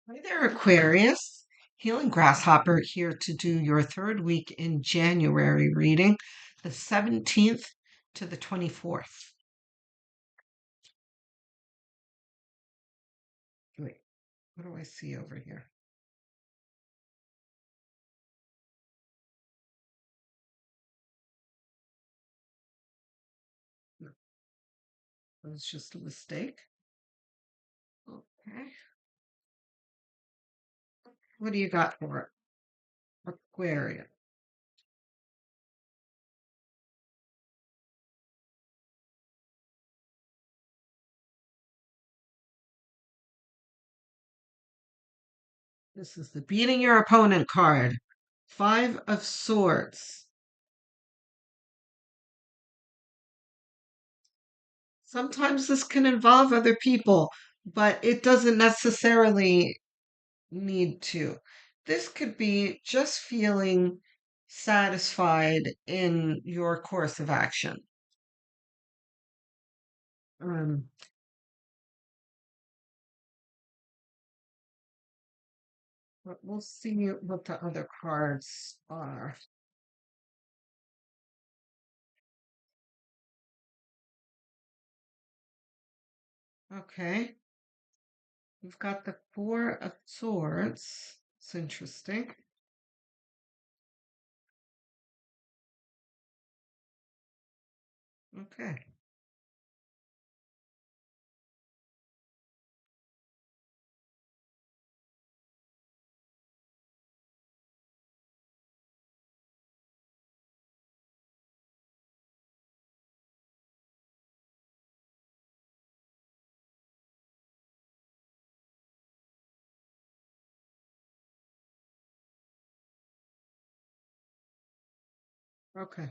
Hi there, Aquarius. Healing Grasshopper here to do your third week in January reading, the 17th to the 24th. Wait, what do I see over here? No, that was just a mistake. Okay. What do you got for it? Aquarius. This is the beating your opponent card. Five of Swords. Sometimes this can involve other people, but it doesn't necessarily need to. This could be just feeling satisfied in your course of action. Um, but we'll see what the other cards are. Okay, we've got the Four of Swords. It's interesting. Okay, okay.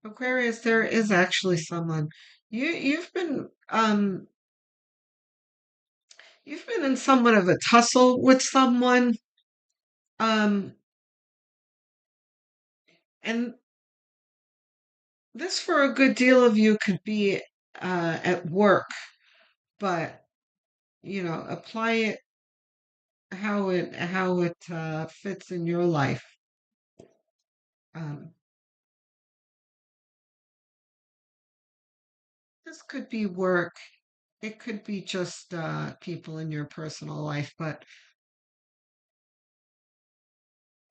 Aquarius, there is actually someone you've been in somewhat of a tussle with someone. Um, and this for a good deal of you could be at work, but apply it how it fits in your life. Um, this could be work. It could be just people in your personal life, but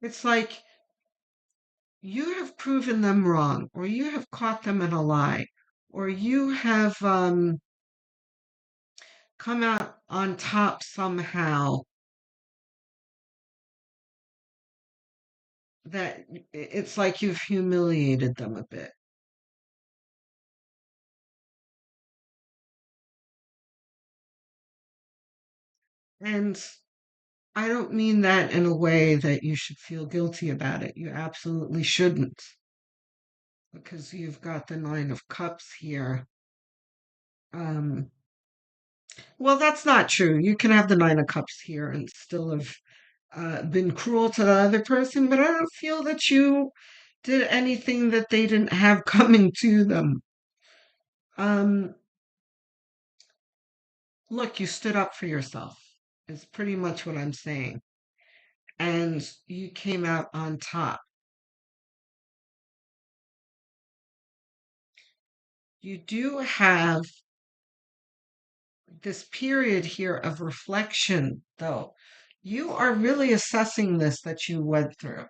it's like you have proven them wrong, or you have caught them in a lie, or you have come out on top somehow that it's like you've humiliated them a bit. And I don't mean that in a way that you should feel guilty about it. You absolutely shouldn't, because you've got the Nine of Cups here. Um, well, that's not true. You can have the Nine of Cups here and still have been cruel to the other person, but I don't feel that you did anything that they didn't have coming to them. Um, look, you stood up for yourself, is pretty much what I'm saying. And you came out on top. You do have this period here of reflection, though. You are really assessing this that you went through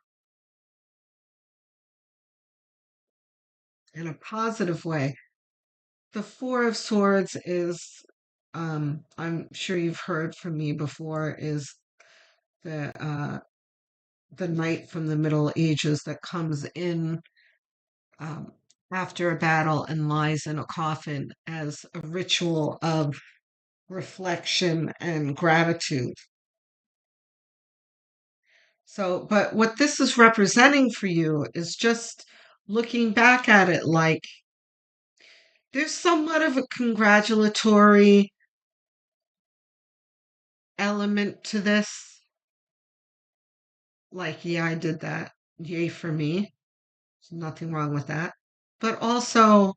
in a positive way. The Four of Swords is, I'm sure you've heard from me before, is the knight from the Middle Ages that comes in um, after a battle and lies in a coffin as a ritual of reflection and gratitude. So, but what this is representing for you is just looking back at it like there's somewhat of a congratulatory element to this. Like, yeah, I did that. Yay for me. There's nothing wrong with that. But also,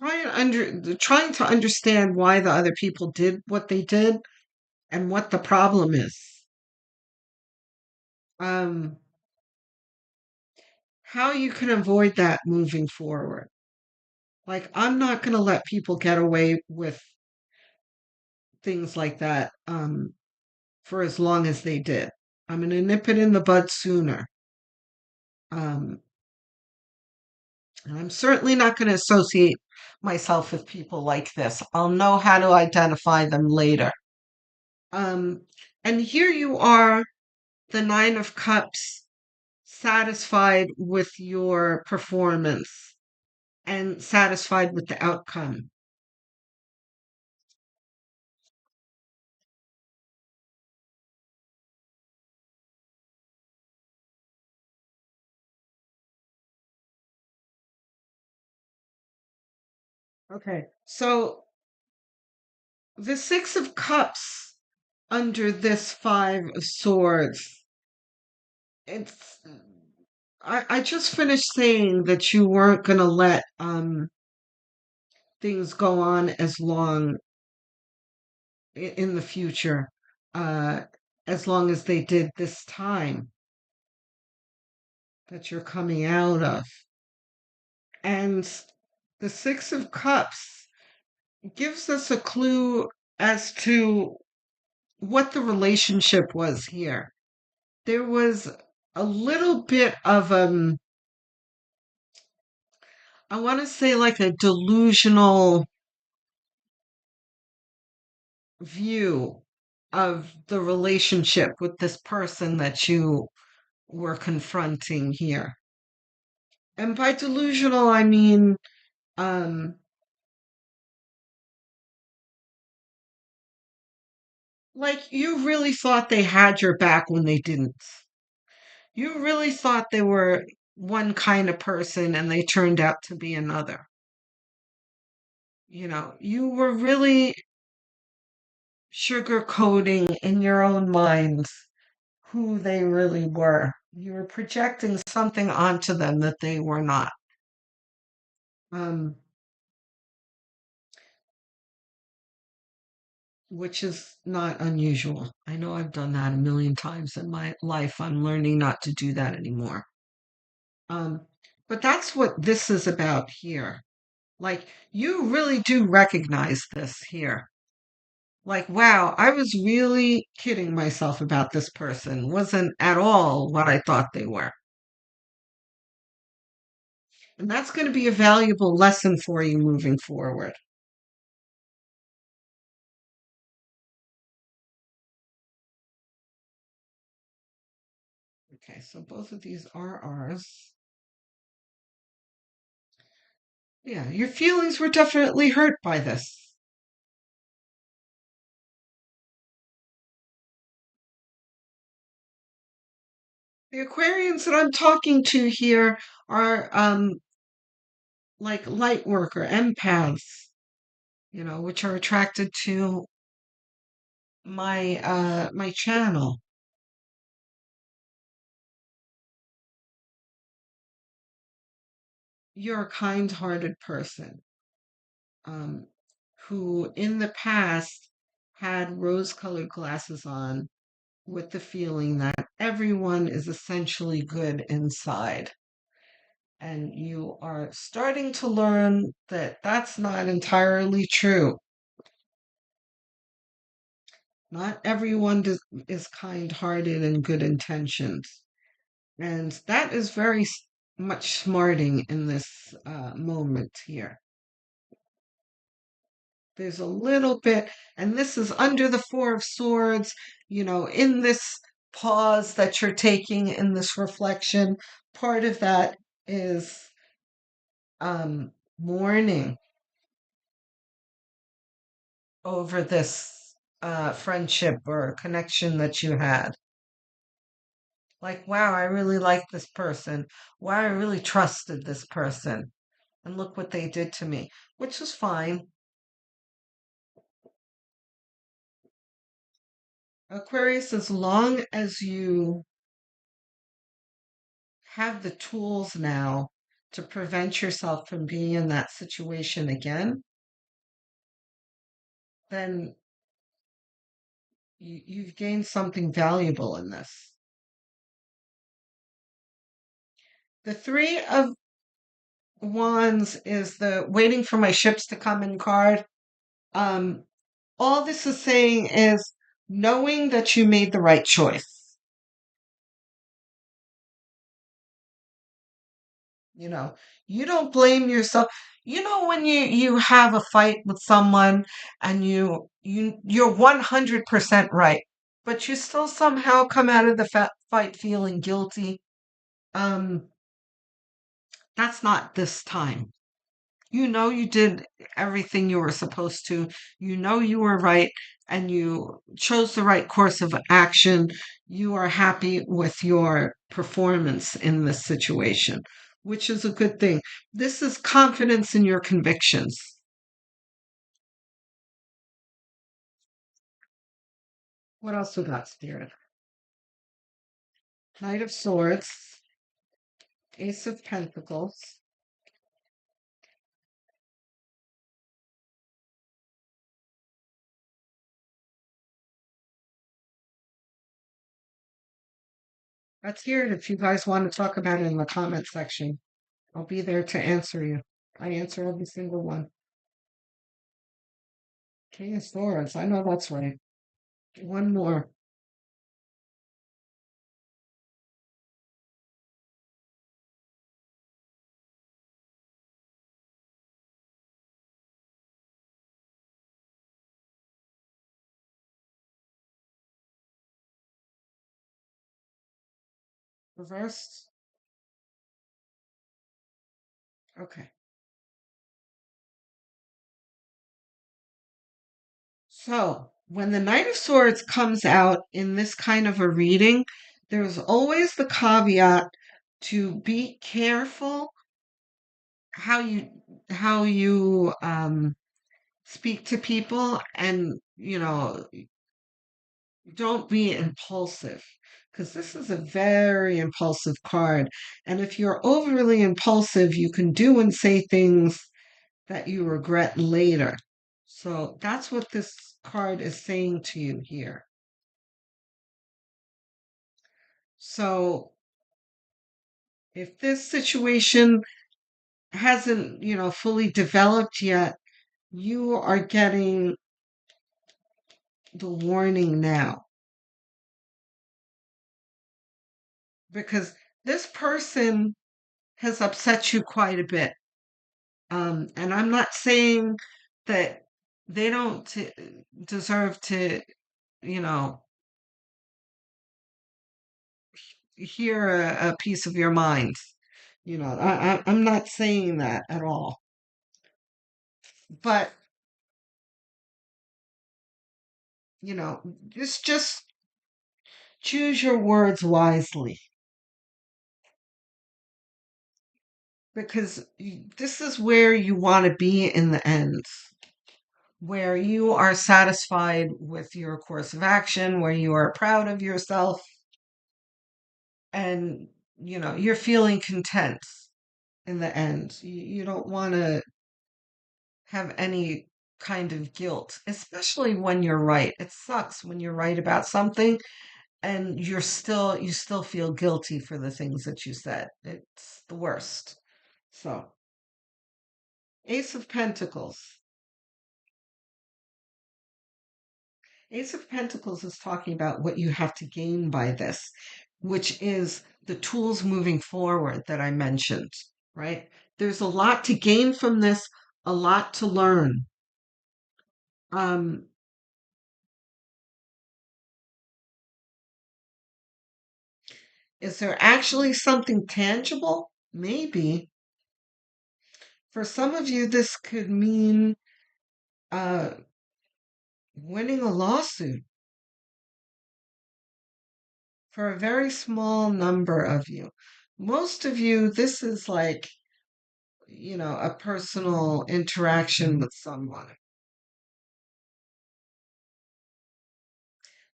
trying to understand why the other people did what they did and what the problem is. Um, how you can avoid that moving forward. Like, I'm not going to let people get away with things like that for as long as they did. I'm going to nip it in the bud sooner. Um, and I'm certainly not going to associate myself with people like this. I'll know how to identify them later. Um, and here you are, the Nine of Cups, satisfied with your performance and satisfied with the outcome. Okay, so the Six of Cups under this Five of Swords, it's I just finished saying that you weren't gonna let things go on as long in the future, uh as long as they did this time that you're coming out of. And the Six of Cups gives us a clue as to what the relationship was here. There was a little bit of I want to say like a delusional view of the relationship with this person that you were confronting here. And by delusional I mean um like you really thought they had your back when they didn't. You really thought they were one kind of person and they turned out to be another. You were really sugarcoating in your own mind who they really were. You were projecting something onto them that they were not. Um, which is not unusual. I know I've done that a million times in my life. I'm learning not to do that anymore. Um, but that's what this is about here. Like, you really do recognize this here. Like, wow, I was really kidding myself about this person. Wasn't at all what I thought they were. And that's going to be a valuable lesson for you moving forward. Okay, so both of these are R's. Yeah, your feelings were definitely hurt by this. The Aquarians that I'm talking to here are like light worker, empaths, which are attracted to my channel. You're a kind-hearted person um, who in the past had rose-colored glasses on with the feeling that everyone is essentially good inside. And you are starting to learn that that's not entirely true. Not everyone is kind hearted and good intentions. And that is very much smarting in this moment here. There's a little bit, and this is under the Four of Swords, in this pause that you're taking in this reflection. Part of that is mourning over this friendship or connection that you had. Like, wow, I really like this person. Wow, I really trusted this person. And look what they did to me, which was fine. Aquarius, as long as you have the tools now to prevent yourself from being in that situation again, then you've gained something valuable in this. The Three of Wands is the waiting for my ships to come in card. Um, all this is saying is knowing that you made the right choice. You know, you don't blame yourself. You know, when you have a fight with someone and you're 100% right, but you still somehow come out of the fight feeling guilty. Um, that's not this time. You know you did everything you were supposed to. You know you were right and you chose the right course of action. You are happy with your performance in this situation, which is a good thing. This is confidence in your convictions. What else we got, Spirit? Knight of Swords, Ace of Pentacles. Let's hear it if you guys want to talk about it in the comment section. I'll be there to answer you. I answer every single one. King of Swords. I know that's right. One more. Reversed. Okay. So when the Knight of Swords comes out in this kind of a reading, there's always the caveat to be careful how you speak to people, and don't be impulsive, because this is a very impulsive card. And if you're overly impulsive, you can do and say things that you regret later. So that's what this card is saying to you here. So if this situation hasn't, fully developed yet, you are getting the warning now, because this person has upset you quite a bit. And I'm not saying that they don't deserve to, you know, hear a piece of your mind. I'm not saying that at all. But, just choose your words wisely, because this is where you want to be in the end, where you are satisfied with your course of action, where you are proud of yourself, and you're feeling content in the end. You don't want to have any kind of guilt, especially when you're right. It sucks when you're right about something and you still feel guilty for the things that you said. It's the worst. So, Ace of Pentacles. Ace of Pentacles is talking about what you have to gain by this, which is the tools moving forward that I mentioned, right? There's a lot to gain from this, a lot to learn. Um, is there actually something tangible? Maybe. For some of you, this could mean uh, winning a lawsuit. For a very small number of you. Most of you, this is like, a personal interaction with someone.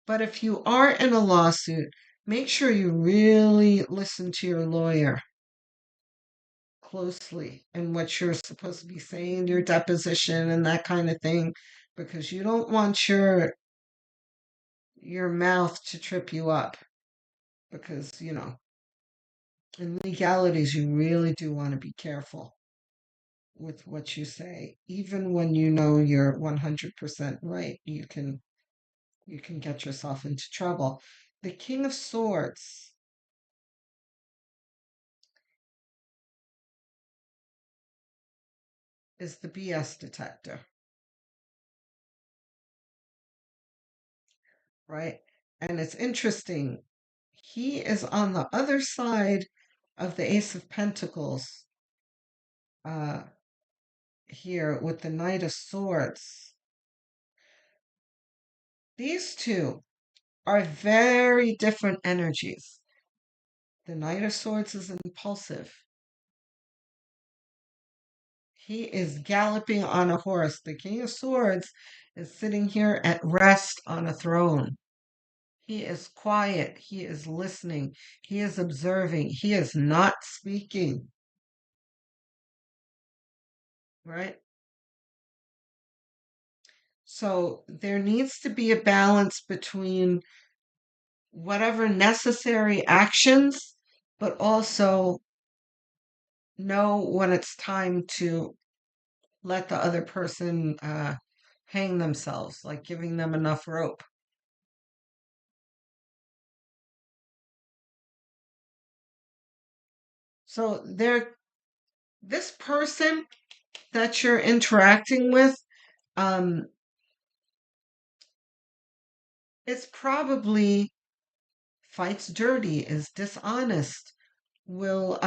But if you are in a lawsuit, make sure you really listen to your lawyer. closely in what you're supposed to be saying in your deposition and that kind of thing, because you don't want your mouth to trip you up. Because, in legalities, you really do want to be careful with what you say. Even when you know you're 100% right, you can get yourself into trouble. The King of Swords is the BS detector, right? And it's interesting. He is on the other side of the Ace of Pentacles uh, here with the Knight of Swords. These two are very different energies. The Knight of Swords is impulsive. He is galloping on a horse. The King of Swords is sitting here at rest on a throne. He is quiet. He is listening. He is observing. He is not speaking. Right? So there needs to be a balance between whatever necessary actions, but also know when it's time to let the other person hang themselves, like giving them enough rope. So this person that you're interacting with, um, is probably fights dirty, is dishonest, will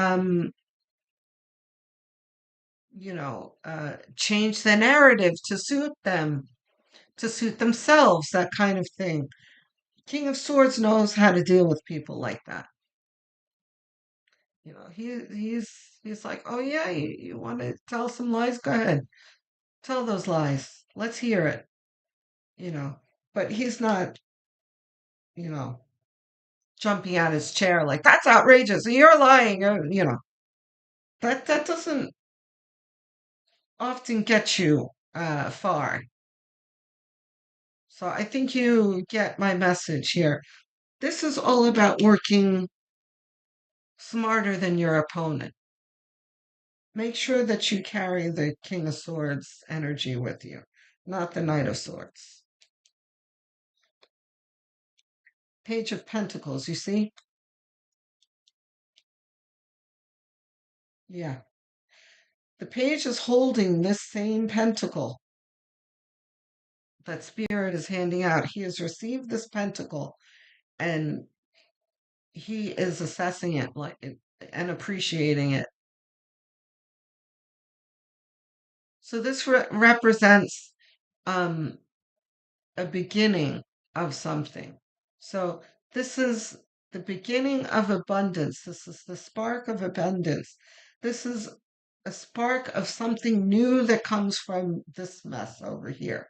change the narrative to suit them, to suit themselves, that kind of thing. King of Swords knows how to deal with people like that. He's like, oh yeah, you want to tell some lies? Go ahead, tell those lies. Let's hear it. You know, but he's not, you know, jumping out his chair like that's outrageous. You're lying. That doesn't often get you far. So I think you get my message here. This is all about working smarter than your opponent. Make sure that you carry the King of Swords energy with you, not the Knight of Swords. Page of Pentacles, you see? Yeah. The page is holding this same pentacle that Spirit is handing out. He has received this pentacle and he is assessing it and appreciating it. So this represents um, a beginning of something. So this is the beginning of abundance. This is the spark of abundance. This is a spark of something new that comes from this mess over here.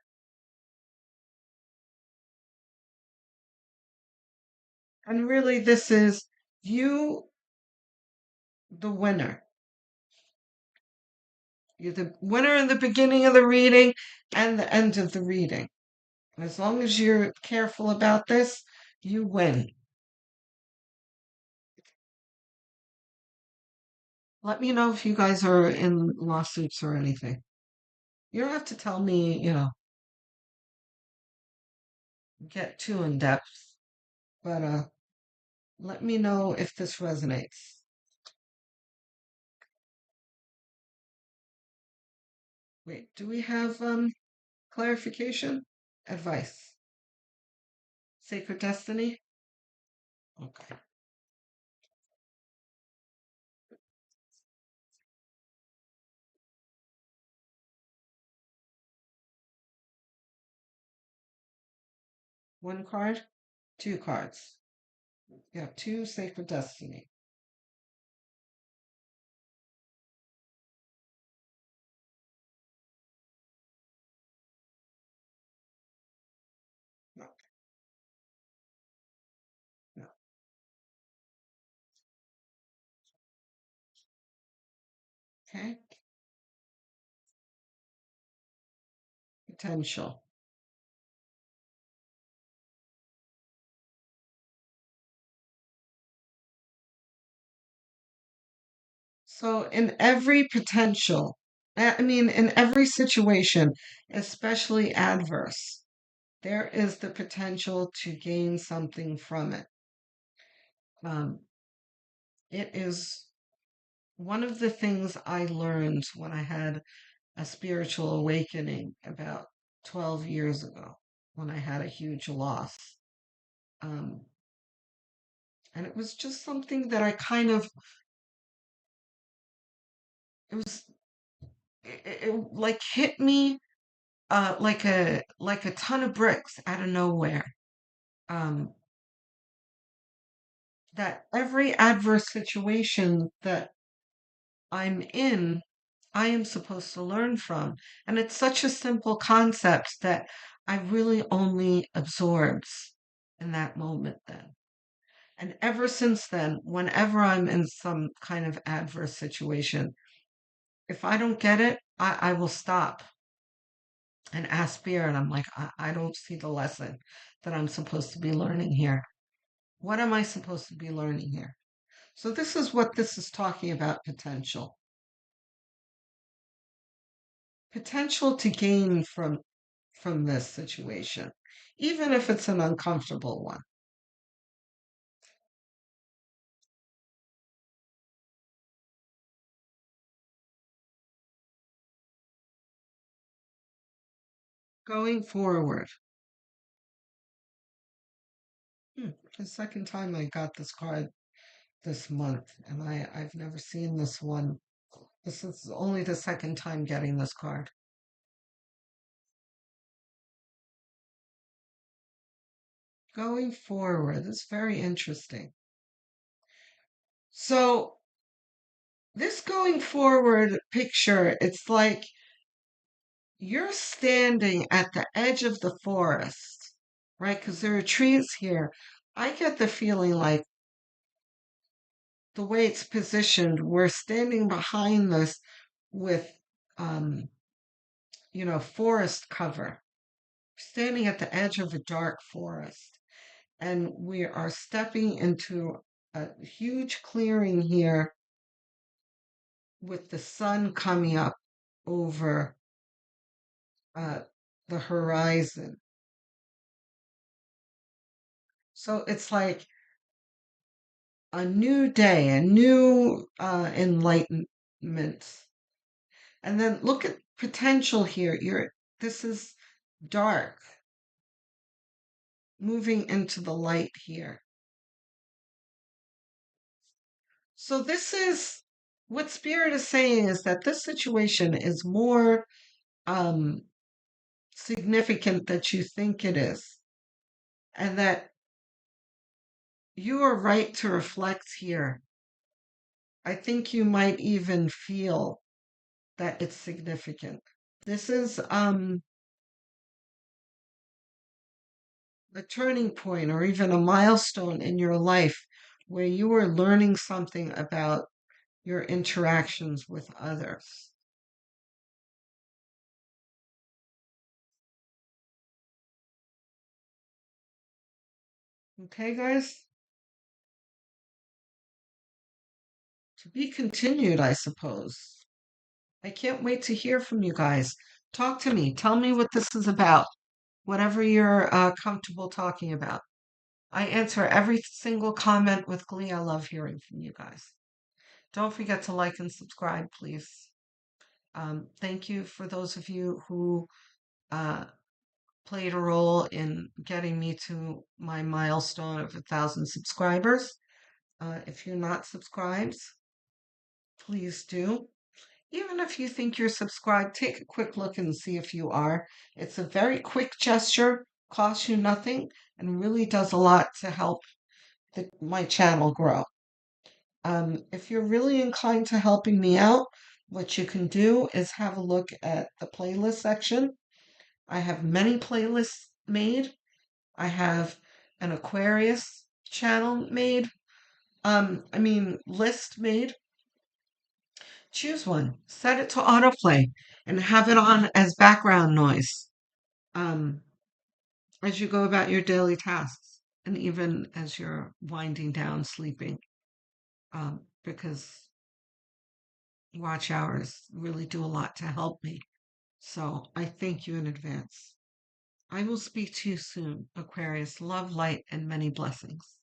And really, this is you, the winner. You're the winner in the beginning of the reading and the end of the reading. As long as you're careful about this, you win. Let me know if you guys are in lawsuits or anything. You don't have to tell me, get too in depth, but let me know if this resonates. Wait, do we have clarification? Advice. Sacred destiny? Okay. One card? Two cards. Yeah, two sacred destiny. No, no. Okay. Potential. So in every potential, I mean, in every situation, especially adverse, there is the potential to gain something from it. Um, it is one of the things I learned when I had a spiritual awakening about 12 years ago, when I had a huge loss. Um, and it was just something that I kind of, it was, it like hit me like a ton of bricks out of nowhere. Um, that every adverse situation that I'm in, I am supposed to learn from. And it's such a simple concept that I really only absorbed in that moment then. And ever since then, whenever I'm in some kind of adverse situation, if I don't get it, I will stop and ask Spirit. I'm like, I don't see the lesson that I'm supposed to be learning here. What am I supposed to be learning here? So this is what this is talking about, potential. Potential to gain from this situation, even if it's an uncomfortable one. Going forward. The second time I got this card this month, and I've never seen this one. This is only the second time getting this card. Going forward. It's very interesting. So this going forward picture, it's like you're standing at the edge of the forest, right? Because there are trees here. I get the feeling like the way it's positioned, we're standing behind this with, um, forest cover, standing at the edge of a dark forest. And we are stepping into a huge clearing here with the sun coming up over uh, the horizon. So it's like a new day, a new enlightenment. And then look at potential here. This is dark, moving into the light here. So this is what Spirit is saying, is that this situation is more um, significant than you think it is, and that you are right to reflect here. I think you might even feel that it's significant. This is a turning point or even a milestone in your life where you are learning something about your interactions with others. Okay, guys? To be continued, I suppose. I can't wait to hear from you guys. Talk to me. Tell me what this is about, whatever you're comfortable talking about. I answer every single comment with glee. I love hearing from you guys. Don't forget to like and subscribe, please. Thank you for those of you who uh, played a role in getting me to my milestone of 1,000 subscribers. If you're not subscribed, please do. Even if you think you're subscribed, take a quick look and see if you are. It's a very quick gesture, costs you nothing, and really does a lot to help my channel grow. If you're really inclined to helping me out, what you can do is have a look at the playlist section. I have many playlists made. I have an Aquarius channel made. List made. Choose one, set it to autoplay, and have it on as background noise um, as you go about your daily tasks and even as you're winding down, sleeping, because watch hours really do a lot to help me. So I thank you in advance. I will speak to you soon, Aquarius. Love, light, and many blessings.